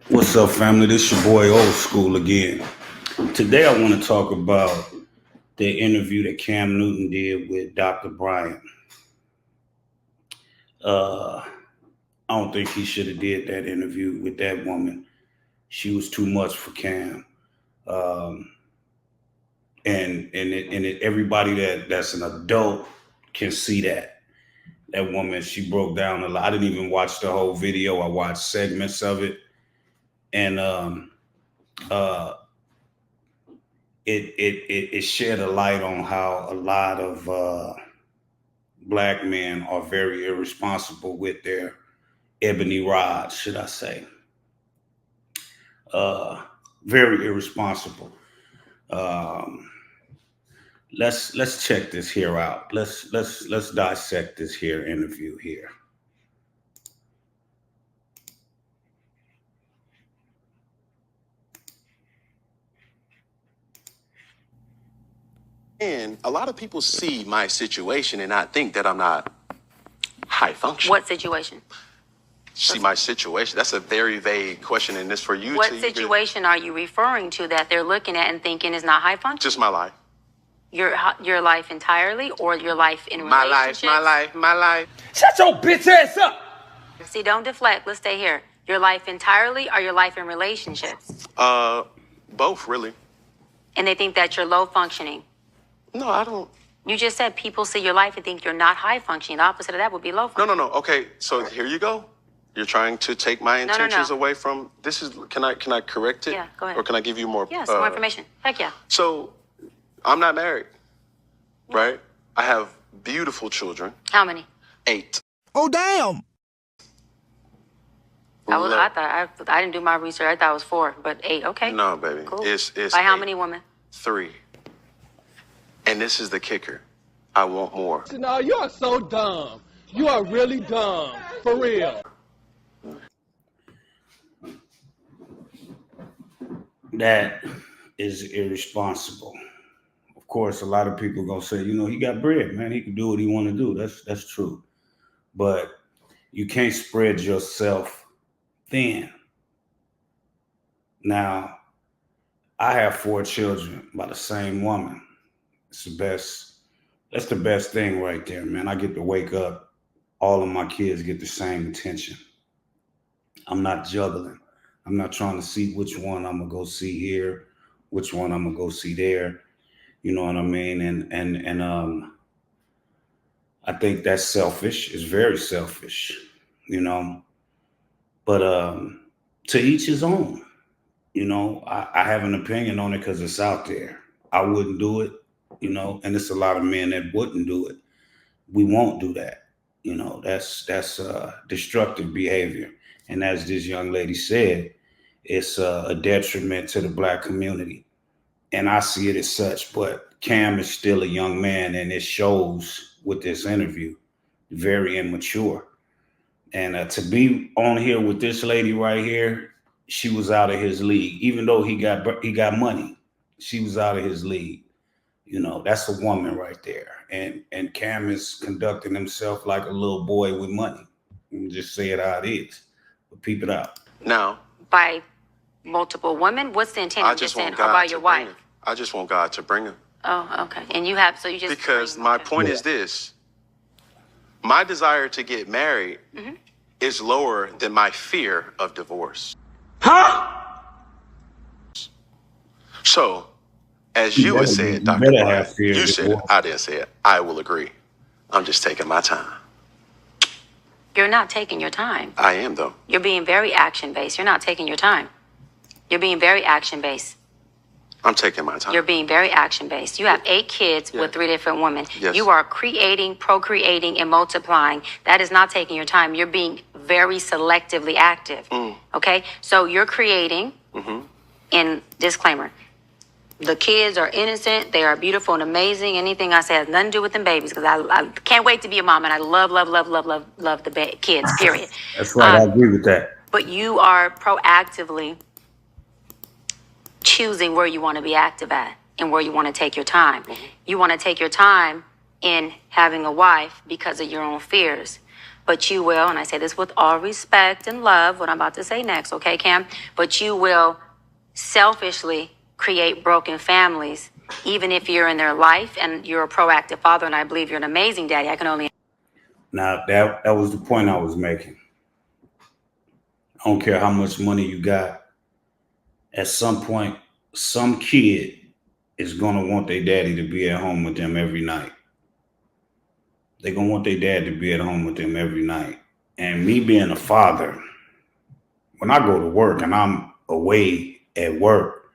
What's up, family? This your boy Old School again. Today, I want to talk about the interview that Cam Newton did with Dr. Bryant. Uh, I don't think he should have did that interview with that woman. She was too much for Cam, um, everybody that's an adult can see that woman. She broke down a lot. I didn't even watch the whole video. I watched segments of it, and uh, it shed a light on how a lot of black men are very irresponsible with their ebony rods, should I say? Uh, Very irresponsible. Um, let's check this here out. Let's dissect this here interview here. And a lot of people see my situation and I think that I'm not high function. What situation? See my situation? That's a very vague question, and this for you. What situation are you referring to that they're looking at and thinking is not high function? Just my life. Your life entirely, or your life in My relationships? my life. Shut your bitch ass up! See, don't deflect. Let's stay here. Your life entirely, or your life in relationships? Both really. And they think that you're low functioning. No, I don't. You just said people see your life and think you're not high functioning. The opposite of that would be low functioning. No. Okay, so here you go. You're trying to take my intentions away from this. Is can I correct it? Yeah, go ahead. Or can I give you more? Yes, more information. Heck yeah. So, I'm not married, right? I have beautiful children. How many? 8. Oh, damn! I didn't do my research. I thought it was 4, but 8. Okay. No, baby. Cool. It's by how 8. many women? 3. And this is the kicker. I want more. No, you are so dumb. You are really dumb. For real. That is irresponsible. Of course, a lot of people gonna say, he got bread, man. He can do what he want to do. That's true, but you can't spread yourself thin. Now, I have 4 children by the same woman. It's the best. That's the best thing right there, man. I get to wake up. All of my kids get the same attention. I'm not juggling. I'm not trying to see which one I'm gonna go see here, which one I'm gonna go see there. You know what I mean? And I think that's selfish. It's very selfish, you know. But to each his own. I have an opinion on it because it's out there. I wouldn't do it, and it's a lot of men that wouldn't do it. We won't do that. That's destructive behavior. And as this young lady said, it's a detriment to the black community. And I see it as such. But Cam is still a young man, and it shows with this interview, very immature. And to be on here with this lady right here, she was out of his league. Even though he got money, she was out of his league. That's a woman right there. And Cam is conducting himself like a little boy with money. Just say it how it is. But peep it out. Now, By multiple women? What's the intent? I I'm just saying, want how God about to your bring wife? him. I just want God to bring him. Oh, okay. And you have, so you just. Because my point is this. My desire to get married is lower than my fear of divorce. Huh? So, as you would say it, Dr. better have Bryant, fear of you said it. divorce. I didn't say it. I will agree. I'm just taking my time. You're not taking your time. I am, though. You're being very action based. You're not taking your time. You're being very action based. I'm taking my time. You're being very action based. You have 8 kids Yeah. with 3 different women. Yes. You are creating, procreating, and multiplying. That is not taking your time. You're being very selectively active. Okay? So you're creating, and disclaimer, the kids are innocent. They are beautiful and amazing. Anything I say has nothing to do with them babies, because I can't wait to be a mom, and I love the kids, period. That's right. I agree with that. But you are proactively choosing where you want to be active at and where you want to take your time. You want to take your time in having a wife because of your own fears. but you will, and I say this with all respect and love, what I'm about to say next, okay, Cam? But you will selfishly create broken families, even if you're in their life and you're a proactive father, and I believe you're an amazing daddy. I can only... Now, that was the point I was making. I don't care how much money you got. At some point, some kid is going to want their daddy to be at home with them every night. They're going to want their dad to be at home with them every night. And me being a father, when I go to work and I'm away at work,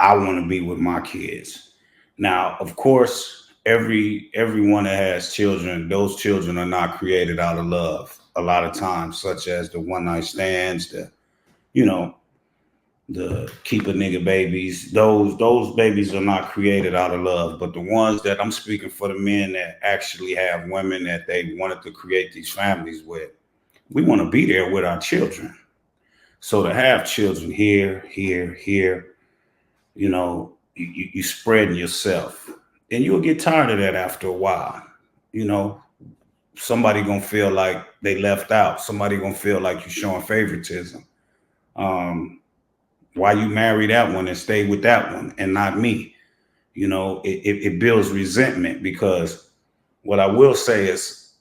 I want to be with my kids. Now, of course, everyone that has children, those children are not created out of love a lot of times, such as the one night stands, the keep a nigga babies. Those babies are not created out of love. But the ones that I'm speaking for, the men that actually have women that they wanted to create these families with, we want to be there with our children. So to have children here, you spreading yourself. And you'll get tired of that after a while. Somebody gonna feel like they left out. Somebody gonna feel like you're showing favoritism. Why you marry that one and stay with that one and not me? It builds resentment, because what I will say is,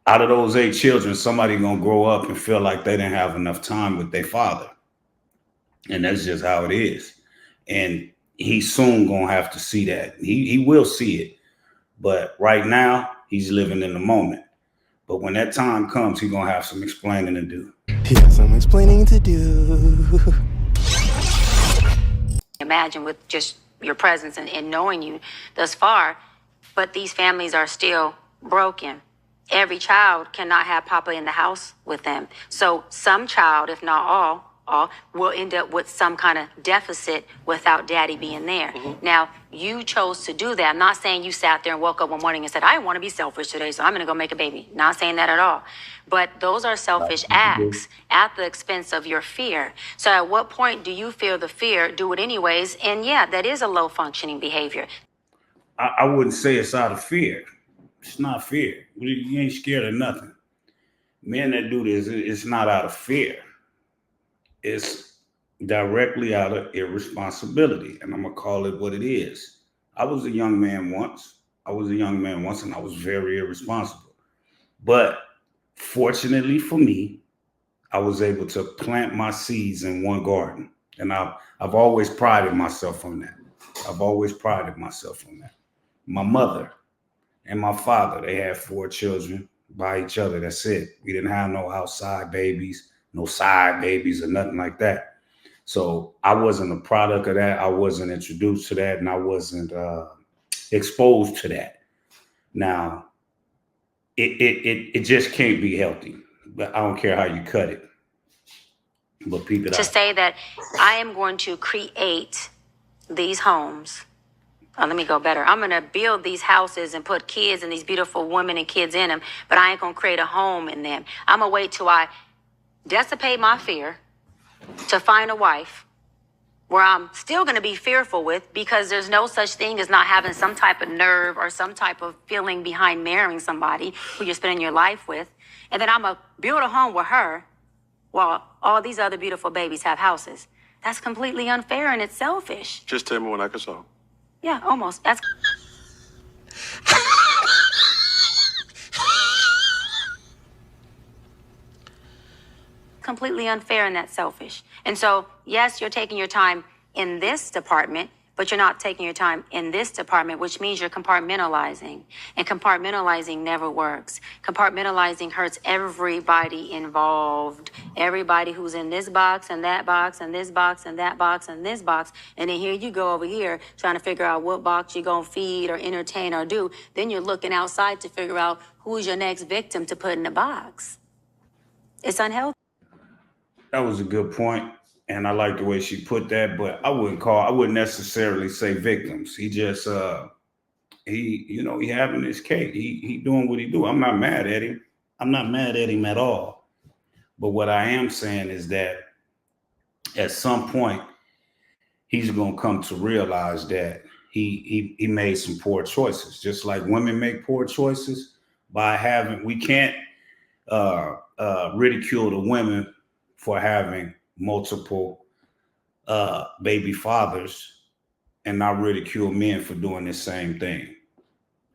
out of those 8 children, somebody gonna grow up and feel like they didn't have enough time with their father. And that's just how it is. And he's soon gonna have to see that. He will see it. But right now, he's living in the moment. But when that time comes, he's gonna have some explaining to do. He has some explaining to do. Imagine with just your presence and knowing you thus far, but these families are still broken. Every child cannot have Papa in the house with them. So some child, if not all, will end up with some kind of deficit without daddy being there. Mm-hmm. Now, you chose to do that. I'm not saying you sat there and woke up one morning and said, I want to be selfish today, so I'm going to go make a baby. Not saying that at all. But those are selfish acts at the expense of your fear. So at what point do you feel the fear, do it anyways? And yeah, that is a low functioning behavior. I wouldn't say it's out of fear. It's not fear. You ain't scared of nothing. Men that do this, it's not out of fear. It's directly out of irresponsibility. And I'm going to call it what it is. I was a young man once. And I was very irresponsible. But fortunately for me, I was able to plant my seeds in one garden. And I've always prided myself on that. My mother and my father, they had 4 children by each other. That's it. We didn't have no outside babies, no side babies or nothing like that. So I wasn't a product of that. I wasn't introduced to that, and I wasn't exposed to that. Now, it just can't be healthy. But I don't care how you cut it. But people to say that I am going to create these homes. Let me go better. I'm going to build these houses and put kids and these beautiful women and kids in them, but I ain't going to create a home in them. I'm going to wait till I dissipate my fear to find a wife where I'm still going to be fearful with, because there's no such thing as not having some type of nerve or some type of feeling behind marrying somebody who you're spending your life with. And then I'm going to build a home with her while all these other beautiful babies have houses. That's completely unfair and it's selfish. Just tell me when I can solve. Yeah, almost. That's completely unfair and that's selfish. And so, yes, you're taking your time in this department, but you're not taking your time in this department, which means you're compartmentalizing. And compartmentalizing never works. Compartmentalizing hurts everybody involved. Everybody who's in this box and that box and this box and that box and this box. And then here you go over here trying to figure out what box you're going to feed or entertain or do. Then you're looking outside to figure out who's your next victim to put in the box. It's unhealthy. That was a good point. And I like the way she put that, but I wouldn't necessarily say victims. He just, he having his cake. He doing what he do. I'm not mad at him. I'm not mad at him at all. But what I am saying is that at some point, he's going to come to realize that he made some poor choices, just like women make poor choices by having, we can't ridicule the women for having multiple baby fathers, and not ridicule men for doing the same thing,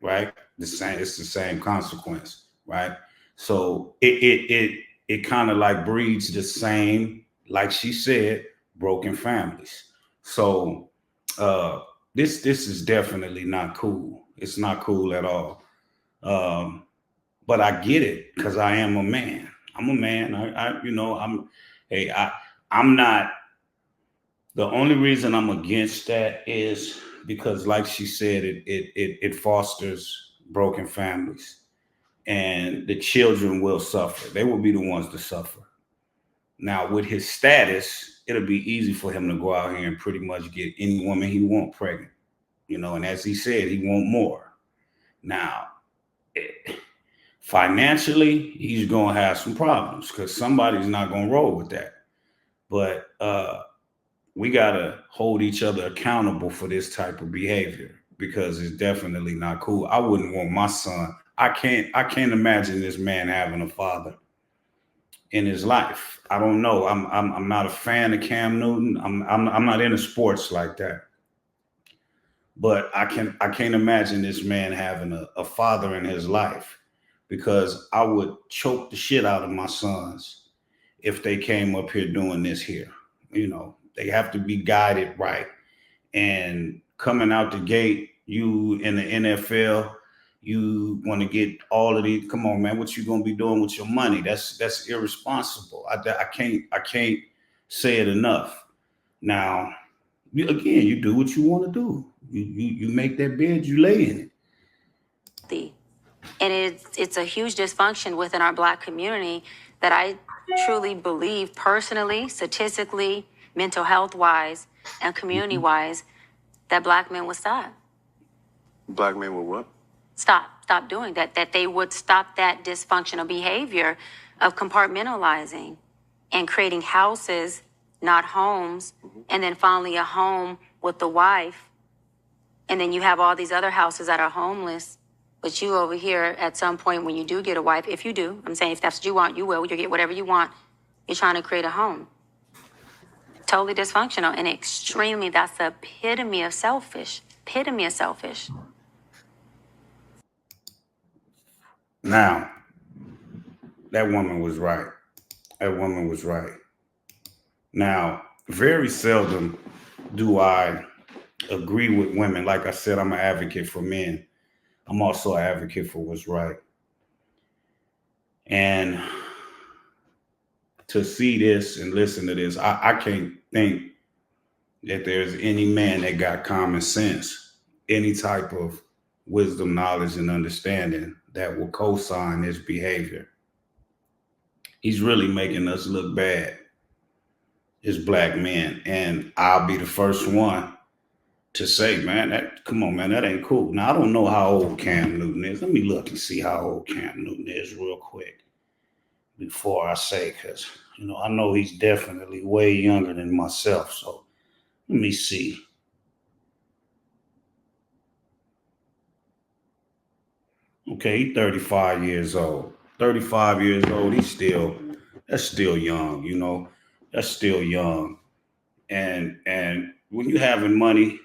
right? It's the same consequence, right? So it kind of like breeds the same, like she said, broken families. So uh, this is definitely not cool. It's not cool at all. Um, but I get it because I am a man. I'm a man. Hey, I'm not. The only reason I'm against that is because, like she said, it fosters broken families, and the children will suffer. They will be the ones to suffer. Now, with his status, it'll be easy for him to go out here and pretty much get any woman he want pregnant. And as he said, he want more. Now, financially, he's gonna have some problems because somebody's not gonna roll with that. But we gotta hold each other accountable for this type of behavior because it's definitely not cool. I wouldn't want my son. I can't imagine this man having a father in his life. I don't know. I'm not a fan of Cam Newton. I'm not into sports like that. But I can't imagine this man having a father in his life, because I would choke the shit out of my sons if they came up here doing this here. They have to be guided right. And coming out the gate, you in the NFL, you want to get all of these. Come on, man, what you gonna be doing with your money? That's irresponsible. I can't say it enough. Now, you do what you want to do. You make that bed, you lay in it. And it's a huge dysfunction within our Black community that I truly believe personally, statistically, mental health wise, and community wise, that Black men would stop. Black men will what? Stop doing that. That they would stop that dysfunctional behavior of compartmentalizing and creating houses, not homes, and then finally a home with the wife. And then you have all these other houses that are homeless. But you over here, at some point when you do get a wife, if you do, I'm saying if that's what you want, you will. You'll get whatever you want. You're trying to create a home. Totally dysfunctional and extremely, that's the epitome of selfish. Epitome of selfish. Now, that woman was right. That woman was right. Now, very seldom do I agree with women. Like I said, I'm an advocate for men. I'm also an advocate for what's right. And to see this and listen to this, I can't think that there's any man that got common sense, any type of wisdom, knowledge, and understanding that will co-sign this behavior. He's really making us look bad as Black men. And I'll be the first one to say, man, come on, man, that ain't cool. Now, I don't know how old Cam Newton is. Let me look and see how old Cam Newton is real quick before I say, because, I know he's definitely way younger than myself. So let me see. Okay, he's 35 years old. 35 years old, that's still young, That's still young. And when you having money,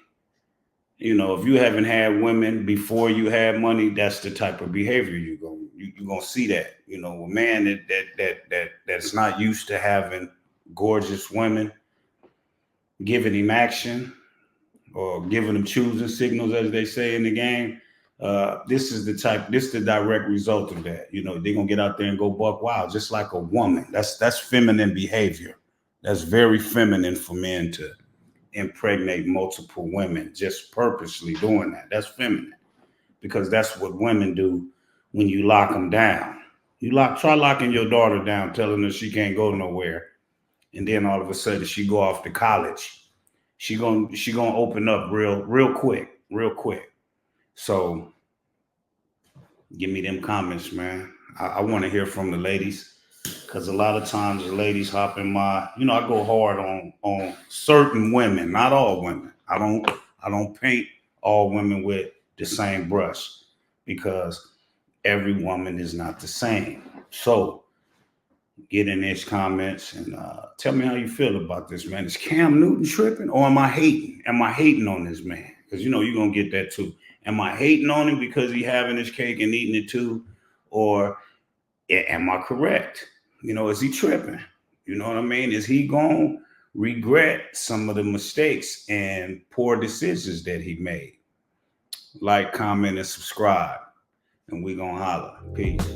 if you haven't had women before you had money, that's the type of behavior you're gonna see that. A man that's not used to having gorgeous women giving him action or giving him choosing signals, as they say in the game. This is the direct result of that. They're gonna get out there and go buck wild, just like a woman. That's feminine behavior. That's very feminine for men to impregnate multiple women, just purposely doing that. That's feminine, because that's what women do when you lock them down. Try locking your daughter down, telling her she can't go nowhere, and then all of a sudden she go off to college. She gonna open up real quick. So give me them comments, man. I want to hear from the ladies, because a lot of times the ladies hop in my, I go hard on certain women, not all women. I don't paint all women with the same brush, because every woman is not the same. So get in these comments and tell me how you feel about this, man. Is Cam Newton tripping, or am I hating? Am I hating on this man? Because you know you're gonna get that too. Am I hating on him because he having his cake and eating it too, or am I correct? You know, is he tripping? You know what I mean? Is he gonna regret some of the mistakes and poor decisions that he made? Like, comment, and subscribe, and we gonna holler. Peace.